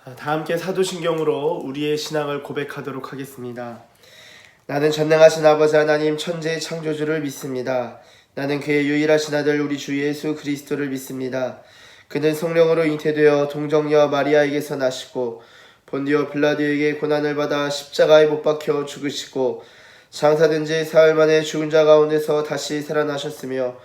다 함께 사도신경으로 우리의 신앙을 고백하도록 하겠습니다. 나는 전능하신 아버지 하나님 천지의 창조주를 믿습니다. 나는 그의 유일하신 아들 우리 주 예수 그리스도를 믿습니다. 그는 성령으로 잉태되어 동정녀 마리아에게서 나시고 본디오 빌라도에게 고난을 받아 십자가에 못 박혀 죽으시고 장사된 지 사흘 만에 죽은 자 가운데서 다시 살아나셨으며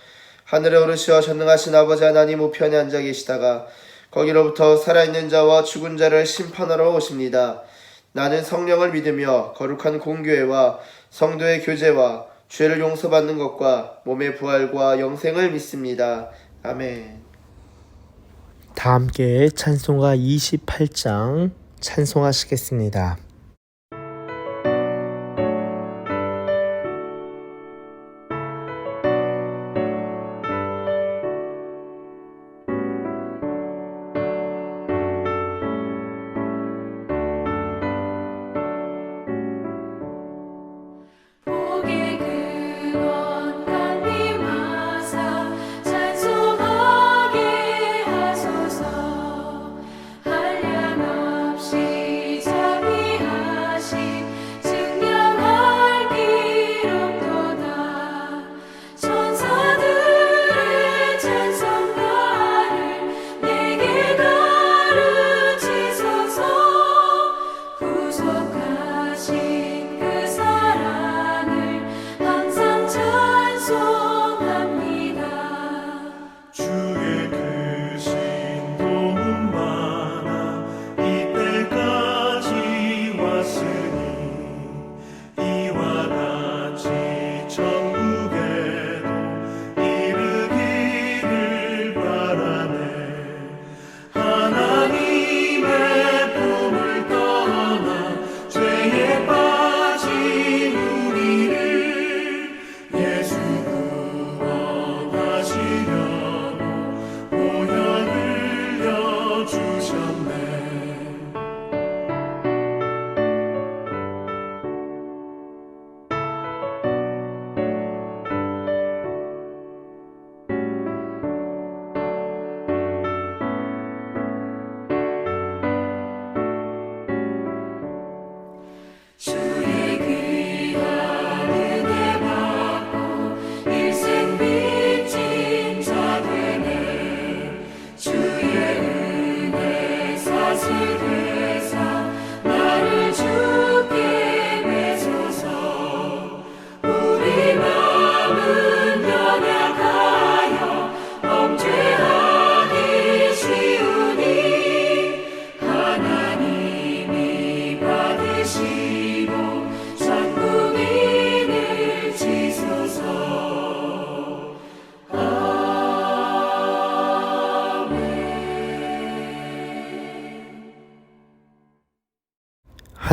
하늘에 오르시어 전능하신 아버지 하나님 우편에 앉아 계시다가 거기로부터 살아있는 자와 죽은 자를 심판하러 오십니다. 나는 성령을 믿으며 거룩한 공교회와 성도의 교제와 죄를 용서받는 것과 몸의 부활과 영생을 믿습니다. 아멘. 다 함께 찬송가 28장 찬송하시겠습니다.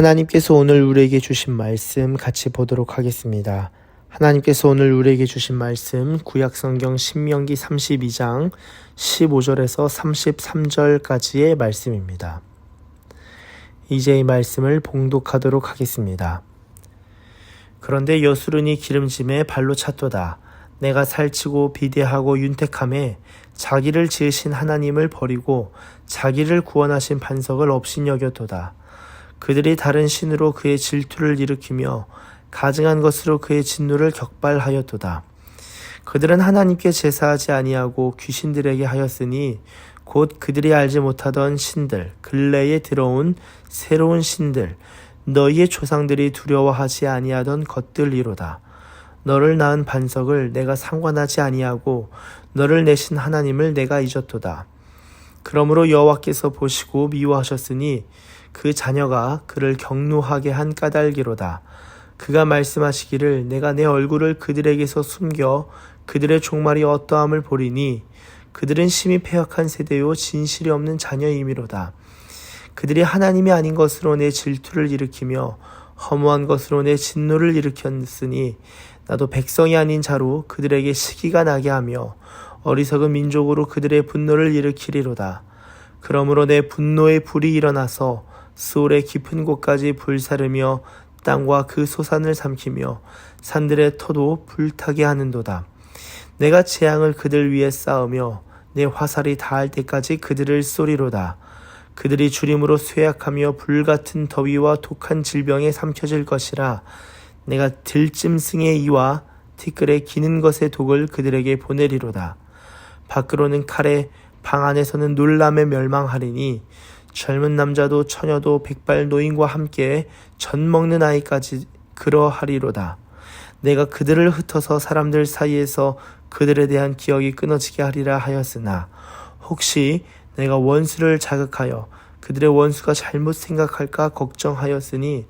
하나님께서 오늘 우리에게 주신 말씀 같이 보도록 하겠습니다. 하나님께서 오늘 우리에게 주신 말씀 구약성경 신명기 32장 15절에서 33절까지의 말씀입니다. 이제 이 말씀을 봉독하도록 하겠습니다. 그런데 여수론이 기름짐에 발로 찼도다. 내가 살치고 비대하고 윤택함에 자기를 지으신 하나님을 버리고 자기를 구원하신 반석을 업신여겼도다. 그들이 다른 신으로 그의 질투를 일으키며 가증한 것으로 그의 진노를 격발하였도다. 그들은 하나님께 제사하지 아니하고 귀신들에게 하였으니 곧 그들이 알지 못하던 신들, 근래에 들어온 새로운 신들, 너희의 조상들이 두려워하지 아니하던 것들이로다. 너를 낳은 반석을 내가 상관하지 아니하고 너를 내신 하나님을 내가 잊었도다. 그러므로 여호와께서 보시고 미워하셨으니 그 자녀가 그를 경노하게 한 까닭이로다. 그가 말씀하시기를 내가 내 얼굴을 그들에게서 숨겨 그들의 종말이 어떠함을 보리니 그들은 심히 패역한 세대요 진실이 없는 자녀이미로다. 그들이 하나님이 아닌 것으로 내 질투를 일으키며 허무한 것으로 내 진노를 일으켰으니 나도 백성이 아닌 자로 그들에게 시기가 나게 하며 어리석은 민족으로 그들의 분노를 일으키리로다. 그러므로 내 분노의 불이 일어나서 스올의 깊은 곳까지 불사르며 땅과 그 소산을 삼키며 산들의 터도 불타게 하는도다. 내가 재앙을 그들 위에 쌓으며 내 화살이 닿을 때까지 그들을 쏘리로다. 그들이 주림으로 쇠약하며 불같은 더위와 독한 질병에 삼켜질 것이라. 내가 들짐승의 이와 티끌에 기는 것의 독을 그들에게 보내리로다. 밖으로는 칼에, 방 안에서는 놀람에 멸망하리니 젊은 남자도 처녀도 백발 노인과 함께 젖 먹는 아이까지 그러하리로다. 내가 그들을 흩어서 사람들 사이에서 그들에 대한 기억이 끊어지게 하리라 하였으나 혹시 내가 원수를 자극하여 그들의 원수가 잘못 생각할까 걱정하였으니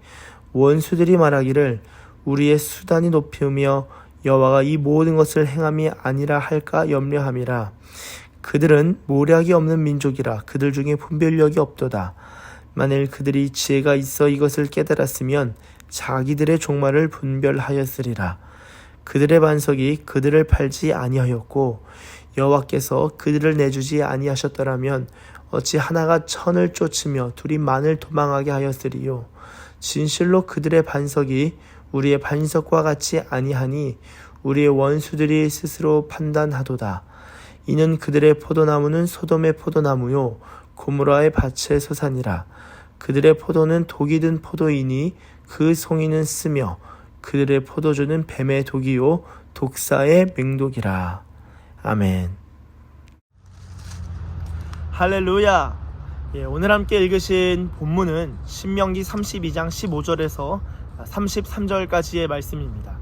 원수들이 말하기를 우리의 수단이 높으며 여호와가 이 모든 것을 행함이 아니라 할까 염려함이라. 그들은 모략이 없는 민족이라 그들 중에 분별력이 없도다. 만일 그들이 지혜가 있어 이것을 깨달았으면 자기들의 종말을 분별하였으리라. 그들의 반석이 그들을 팔지 아니하였고 여호와께서 그들을 내주지 아니하셨더라면 어찌 하나가 천을 쫓으며 둘이 만을 도망하게 하였으리요. 진실로 그들의 반석이 우리의 반석과 같지 아니하니 우리의 원수들이 스스로 판단하도다. 이는 그들의 포도나무는 소돔의 포도나무요 고모라의 밭의 소산이라. 그들의 포도는 독이 든 포도이니 그 송이는 쓰며 그들의 포도주는 뱀의 독이요 독사의 맹독이라. 아멘. 할렐루야. 오늘 함께 읽으신 본문은 신명기 32장 15절에서 33절까지의 말씀입니다.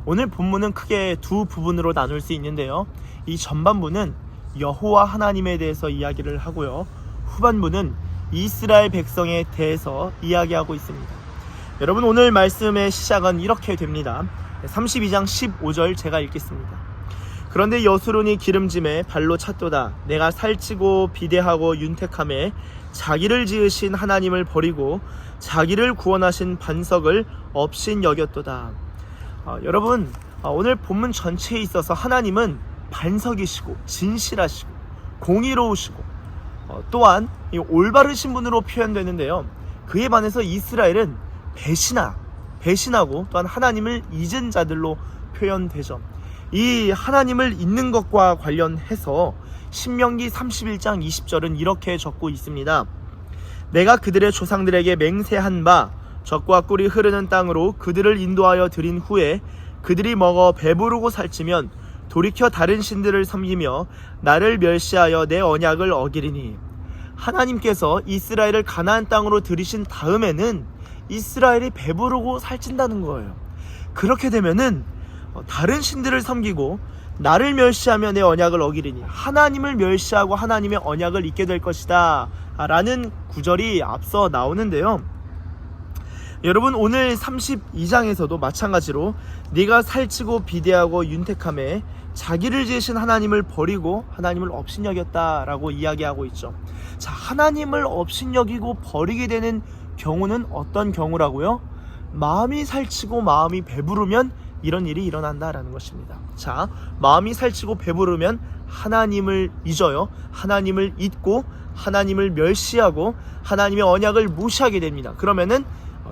오늘 본문은 크게 두 부분으로 나눌 수 있는데요. 이 전반부는 여호와 하나님에 대해서 이야기를 하고요. 후반부는 이스라엘 백성에 대해서 이야기하고 있습니다. 여러분, 오늘 말씀의 시작은 이렇게 됩니다. 32장 15절 제가 읽겠습니다. 그런데 여수론이 기름짐에 발로 찼도다. 내가 살찌고 비대하고 윤택함에 자기를 지으신 하나님을 버리고 자기를 구원하신 반석을 업신 여겼도다. 여러분, 오늘 본문 전체에 있어서 하나님은 반석이시고 진실하시고 공의로우시고 또한 올바르신 분으로 표현되는데요. 그에 반해서 이스라엘은 배신하고 또한 하나님을 잊은 자들로 표현되죠. 이 하나님을 잊는 것과 관련해서 신명기 31장 20절은 이렇게 적고 있습니다. 내가 그들의 조상들에게 맹세한 바 젖과 꿀이 흐르는 땅으로 그들을 인도하여 들인 후에 그들이 먹어 배부르고 살찌면 돌이켜 다른 신들을 섬기며 나를 멸시하여 내 언약을 어기리니. 하나님께서 이스라엘을 가나안 땅으로 들이신 다음에는 이스라엘이 배부르고 살찐다는 거예요. 그렇게 되면은 다른 신들을 섬기고 나를 멸시하며 내 언약을 어기리니, 하나님을 멸시하고 하나님의 언약을 잊게 될 것이다 라는 구절이 앞서 나오는데요. 여러분, 오늘 32장에서도 마찬가지로 네가 살찌고 비대하고 윤택함에 자기를 지으신 하나님을 버리고 하나님을 업신여겼다라고 이야기하고 있죠. 자, 하나님을 업신여기고 버리게 되는 경우는 어떤 경우라고요? 마음이 살찌고 마음이 배부르면 이런 일이 일어난다라는 것입니다. 자, 마음이 살찌고 배부르면 하나님을 잊어요. 하나님을 잊고 하나님을 멸시하고 하나님의 언약을 무시하게 됩니다. 그러면은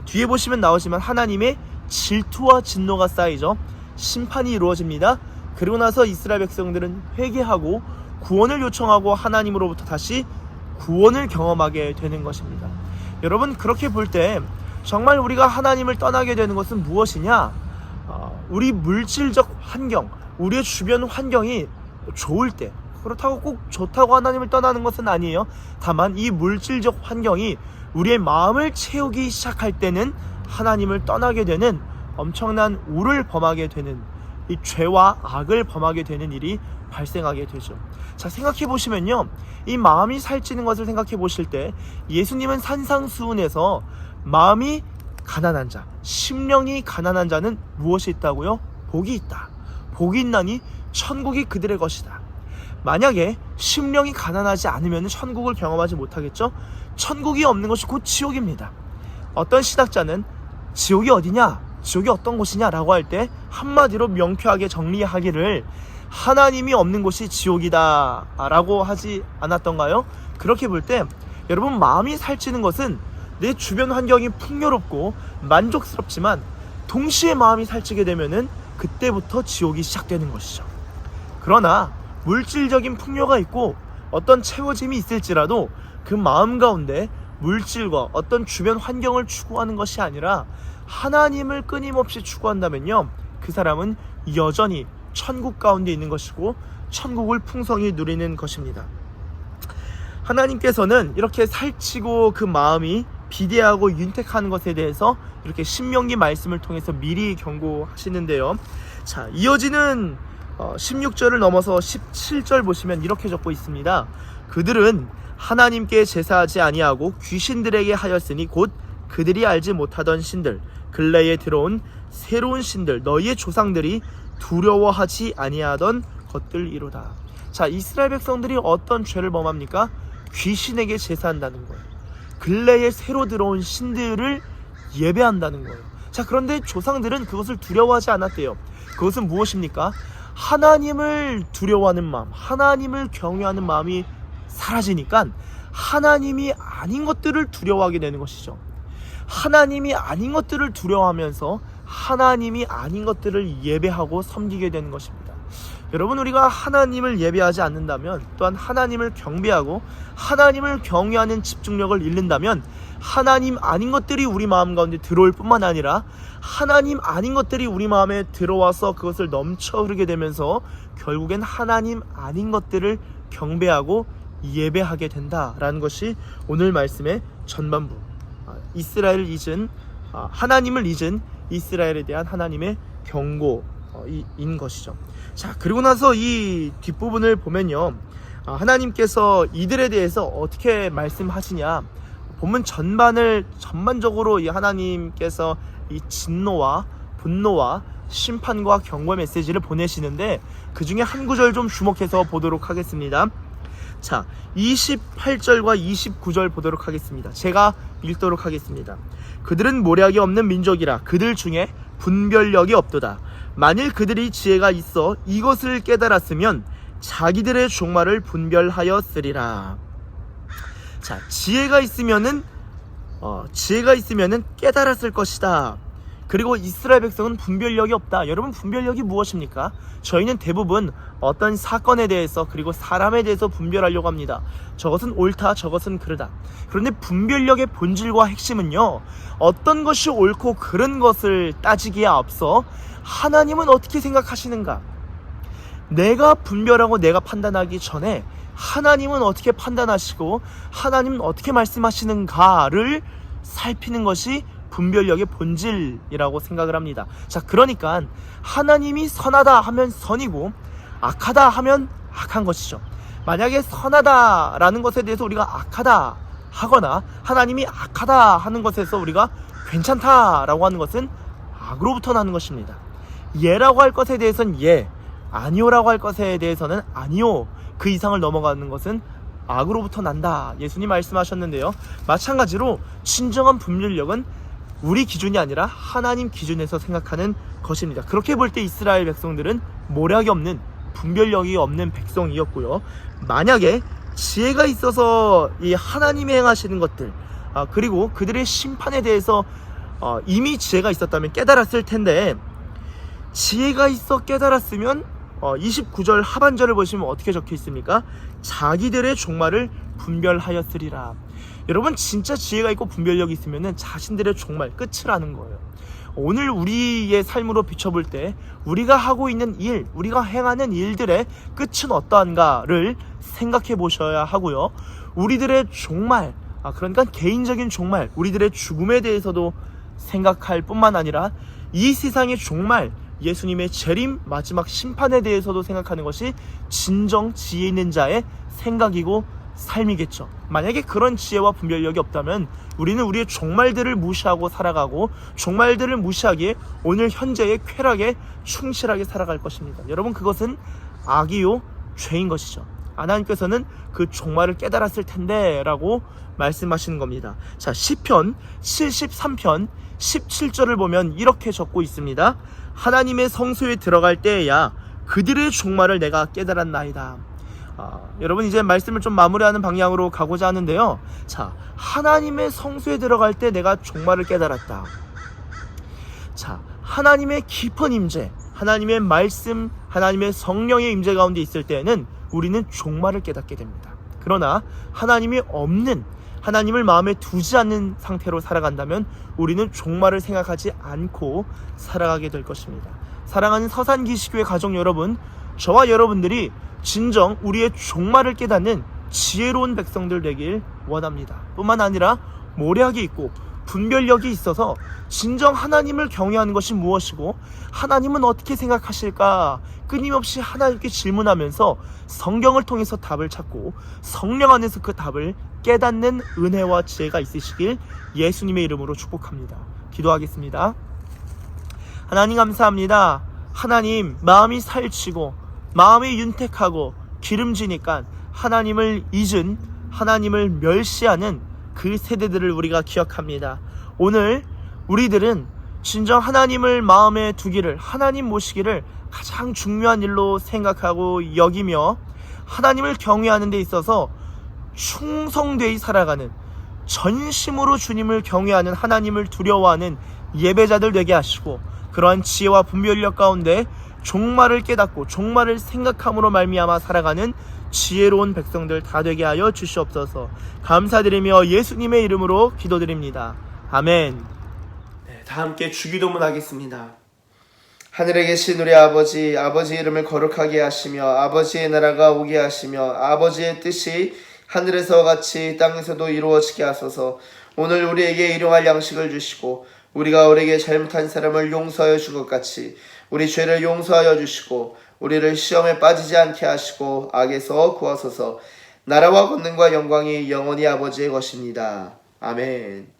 뒤에 보시면 나오지만 하나님의 질투와 진노가 쌓이죠. 심판이 이루어집니다. 그리고 나서 이스라엘 백성들은 회개하고 구원을 요청하고 하나님으로부터 다시 구원을 경험하게 되는 것입니다. 여러분, 그렇게 볼 때 정말 우리가 하나님을 떠나게 되는 것은 무엇이냐? 우리 물질적 환경, 우리의 주변 환경이 좋을 때, 그렇다고 꼭 좋다고 하나님을 떠나는 것은 아니에요. 다만 이 물질적 환경이 우리의 마음을 채우기 시작할 때는 하나님을 떠나게 되는 엄청난 우를 범하게 되는, 이 죄와 악을 범하게 되는 일이 발생하게 되죠. 자, 생각해 보시면요, 이 마음이 살찌는 것을 생각해 보실 때 예수님은 산상수훈에서 마음이 가난한 자, 심령이 가난한 자는 무엇이 있다고요? 복이 있다. 복이 있나니 천국이 그들의 것이다. 만약에 심령이 가난하지 않으면 천국을 경험하지 못하겠죠? 천국이 없는 것이 곧 지옥입니다. 어떤 신학자는 지옥이 어디냐? 지옥이 어떤 곳이냐? 라고 할 때 한마디로 명쾌하게 정리하기를 하나님이 없는 곳이 지옥이다 라고 하지 않았던가요? 그렇게 볼 때 여러분, 마음이 살찌는 것은 내 주변 환경이 풍요롭고 만족스럽지만 동시에 마음이 살찌게 되면은 그때부터 지옥이 시작되는 것이죠. 그러나 물질적인 풍요가 있고 어떤 채워짐이 있을지라도 그 마음 가운데 물질과 어떤 주변 환경을 추구하는 것이 아니라 하나님을 끊임없이 추구한다면요, 그 사람은 여전히 천국 가운데 있는 것이고 천국을 풍성히 누리는 것입니다. 하나님께서는 이렇게 살찌고 그 마음이 비대하고 윤택하는 것에 대해서 이렇게 신명기 말씀을 통해서 미리 경고하시는데요. 자, 이어지는 16절을 넘어서 17절 보시면 이렇게 적고 있습니다. 그들은 하나님께 제사하지 아니하고 귀신들에게 하였으니 곧 그들이 알지 못하던 신들, 근래에 들어온 새로운 신들, 너희의 조상들이 두려워하지 아니하던 것들이로다. 자, 이스라엘 백성들이 어떤 죄를 범합니까? 귀신에게 제사한다는 거예요. 근래에 새로 들어온 신들을 예배한다는 거예요. 자, 그런데 조상들은 그것을 두려워하지 않았대요. 그것은 무엇입니까? 하나님을 두려워하는 마음, 하나님을 경외하는 마음이 사라지니까 하나님이 아닌 것들을 두려워하게 되는 것이죠. 하나님이 아닌 것들을 두려워하면서 하나님이 아닌 것들을 예배하고 섬기게 되는 것입니다. 여러분, 우리가 하나님을 예배하지 않는다면, 또한 하나님을 경배하고 하나님을 경외하는 집중력을 잃는다면 하나님 아닌 것들이 우리 마음 가운데 들어올 뿐만 아니라 하나님 아닌 것들이 우리 마음에 들어와서 그것을 넘쳐 흐르게 되면서 결국엔 하나님 아닌 것들을 경배하고 예배하게 된다라는 것이 오늘 말씀의 전반부, 하나님을 잊은 이스라엘에 대한 하나님의 경고인 것이죠. 자, 그리고 나서 이 뒷부분을 보면요, 하나님께서 이들에 대해서 어떻게 말씀하시냐, 본문 전반적으로 이 하나님께서 이 진노와 분노와 심판과 경고 메시지를 보내시는데, 그 중에 한 구절 좀 주목해서 보도록 하겠습니다. 자, 28절과 29절 보도록 하겠습니다. 제가 읽도록 하겠습니다. 그들은 모략이 없는 민족이라 그들 중에 분별력이 없도다. 만일 그들이 지혜가 있어 이것을 깨달았으면 자기들의 종말을 분별하였으리라. 자, 지혜가 있으면은 깨달았을 것이다. 그리고 이스라엘 백성은 분별력이 없다. 여러분, 분별력이 무엇입니까? 저희는 대부분 어떤 사건에 대해서, 그리고 사람에 대해서 분별하려고 합니다. 저것은 옳다, 저것은 그르다. 그런데 분별력의 본질과 핵심은요, 어떤 것이 옳고 그른 것을 따지기에 앞서 하나님은 어떻게 생각하시는가, 내가 분별하고 내가 판단하기 전에 하나님은 어떻게 판단하시고 하나님은 어떻게 말씀하시는가를 살피는 것이 분별력의 본질이라고 생각을 합니다. 자, 그러니까 하나님이 선하다 하면 선이고 악하다 하면 악한 것이죠. 만약에 선하다라는 것에 대해서 우리가 악하다 하거나 하나님이 악하다 하는 것에서 우리가 괜찮다라고 하는 것은 악으로부터 나는 것입니다. 예라고 할 것에 대해서는 예, 아니오라고 할 것에 대해서는 아니오, 그 이상을 넘어가는 것은 악으로부터 난다, 예수님 말씀하셨는데요. 마찬가지로 진정한 분별력은 우리 기준이 아니라 하나님 기준에서 생각하는 것입니다. 그렇게 볼 때 이스라엘 백성들은 모략이 없는, 분별력이 없는 백성이었고요. 만약에 지혜가 있어서 이 하나님이 행하시는 것들, 그리고 그들의 심판에 대해서 이미 지혜가 있었다면 깨달았을 텐데, 지혜가 있어 깨달았으면 29절 하반절을 보시면 어떻게 적혀 있습니까? 자기들의 종말을 분별하였으리라. 여러분, 진짜 지혜가 있고 분별력이 있으면 자신들의 종말, 끝을 아는 거예요. 오늘 우리의 삶으로 비춰볼 때 우리가 하고 있는 일, 우리가 행하는 일들의 끝은 어떠한가를 생각해 보셔야 하고요. 우리들의 종말, 그러니까 개인적인 종말, 우리들의 죽음에 대해서도 생각할 뿐만 아니라 이 세상의 종말, 예수님의 재림, 마지막 심판에 대해서도 생각하는 것이 진정 지혜 있는 자의 생각이고 삶이겠죠. 만약에 그런 지혜와 분별력이 없다면 우리는 우리의 종말들을 무시하고 살아가고, 종말들을 무시하기에 오늘 현재의 쾌락에 충실하게 살아갈 것입니다. 여러분, 그것은 악이요 죄인 것이죠. 하나님께서는 그 종말을 깨달았을 텐데 라고 말씀하시는 겁니다. 자, 시편 73편 17절을 보면 이렇게 적고 있습니다. 하나님의 성소에 들어갈 때에야 그들의 종말을 내가 깨달았나이다. 여러분, 이제 말씀을 좀 마무리하는 방향으로 가고자 하는데요. 자, 하나님의 성소에 들어갈 때 내가 종말을 깨달았다. 자, 하나님의 깊은 임재, 하나님의 말씀, 하나님의 성령의 임재 가운데 있을 때에는 우리는 종말을 깨닫게 됩니다. 그러나 하나님이 없는, 하나님을 마음에 두지 않는 상태로 살아간다면 우리는 종말을 생각하지 않고 살아가게 될 것입니다. 사랑하는 서산기시교회 가족 여러분, 저와 여러분들이 진정 우리의 종말을 깨닫는 지혜로운 백성들 되길 원합니다. 뿐만 아니라 모략이 있고 분별력이 있어서 진정 하나님을 경외하는 것이 무엇이고 하나님은 어떻게 생각하실까 끊임없이 하나님께 질문하면서 성경을 통해서 답을 찾고 성령 안에서 그 답을 깨닫는 은혜와 지혜가 있으시길 예수님의 이름으로 축복합니다. 기도하겠습니다. 하나님 감사합니다. 하나님, 마음이 살치고 마음이 윤택하고 기름지니까 하나님을 잊은, 하나님을 멸시하는 그 세대들을 우리가 기억합니다. 오늘 우리들은 진정 하나님을 마음에 두기를, 하나님 모시기를 가장 중요한 일로 생각하고 여기며 하나님을 경외하는 데 있어서 충성되이 살아가는, 전심으로 주님을 경외하는, 하나님을 두려워하는 예배자들 되게 하시고 그러한 지혜와 분별력 가운데 종말을 깨닫고 종말을 생각함으로 말미암아 살아가는 지혜로운 백성들 다 되게 하여 주시옵소서. 감사드리며 예수님의 이름으로 기도드립니다. 아멘. 다 함께 주기도문 하겠습니다. 하늘에 계신 우리 아버지, 아버지의 이름을 거룩하게 하시며 아버지의 나라가 오게 하시며 아버지의 뜻이 하늘에서 같이 땅에서도 이루어지게 하소서. 오늘 우리에게 일용할 양식을 주시고 우리가 우리에게 잘못한 사람을 용서하여 줄 것 같이 우리 죄를 용서하여 주시고 우리를 시험에 빠지지 않게 하시고 악에서 구하소서. 나라와 권능과 영광이 영원히 아버지의 것입니다. 아멘.